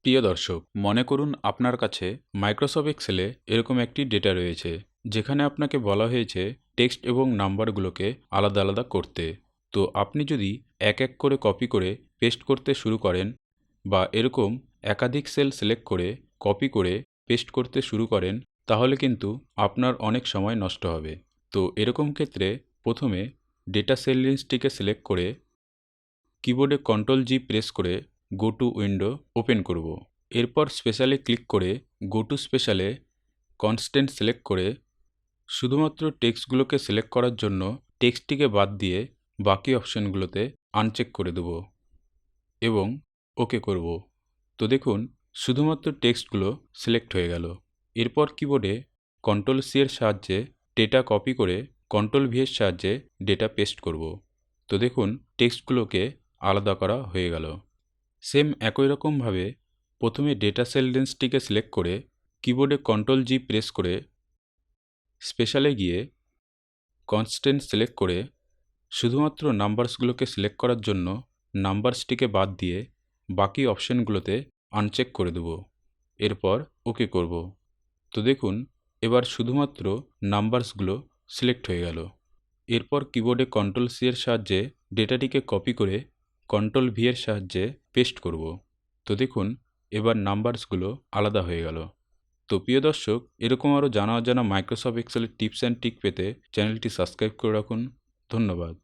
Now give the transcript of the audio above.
প্রিয় দর্শক, মনে করুন আপনার কাছে মাইক্রোসফট এক্সেলে এরকম একটি ডেটা রয়েছে, যেখানে আপনাকে বলা হয়েছে টেক্সট এবং নাম্বারগুলোকে আলাদা আলাদা করতে। তো আপনি যদি এক এক করে কপি করে পেস্ট করতে শুরু করেন বা এরকম একাধিক সেল সিলেক্ট করে কপি করে পেস্ট করতে শুরু করেন, তাহলে কিন্তু আপনার অনেক সময় নষ্ট হবে। তো এরকম ক্ষেত্রে প্রথমে ডেটা সেল লিস্টটিকে সিলেক্ট করে কিবোর্ডে Ctrl+G প্রেস করে গো টু উইন্ডো ওপেন করব। এরপর স্পেশালে ক্লিক করে গো টু স্পেশালে কনস্ট্যান্ট সিলেক্ট করে শুধুমাত্র টেক্সটগুলোকে সিলেক্ট করার জন্য টেক্সটটিকে বাদ দিয়ে বাকি অপশানগুলোতে আনচেক করে দেব এবং ওকে করব। তো দেখুন, শুধুমাত্র টেক্সটগুলো সিলেক্ট হয়ে গেল। এরপর কিবোর্ডে Ctrl+C এর সাহায্যে ডেটা কপি করে Ctrl+V এর সাহায্যে ডেটা পেস্ট করব। তো দেখুন, টেক্সটগুলোকে আলাদা করা হয়ে গেল। সেম একই রকমভাবে প্রথমে ডেটা সেল রেঞ্জটিকে সিলেক্ট করে কিবোর্ডে Ctrl+G প্রেস করে স্পেশালে গিয়ে কনস্ট্যান্ট সিলেক্ট করে শুধুমাত্র নাম্বারসগুলোকে সিলেক্ট করার জন্য নাম্বারসটিকে বাদ দিয়ে বাকি অপশানগুলোতে আনচেক করে দেব। এরপর ওকে করব। তো দেখুন, এবার শুধুমাত্র নাম্বারসগুলো সিলেক্ট হয়ে গেল। এরপর কিবোর্ডে Ctrl+C এর সাহায্যে ডেটাটিকে কপি করে Ctrl+V এর সাহায্যে পেস্ট করব। তো দেখুন, এবার নাম্বারসগুলো আলাদা হয়ে গেল। তো প্রিয় দর্শক, এরকম আরও জানা অজানা মাইক্রোসফট এক্সেলের টিপস অ্যান্ড ট্রিক পেতে চ্যানেলটি সাবস্ক্রাইব করে রাখুন। ধন্যবাদ।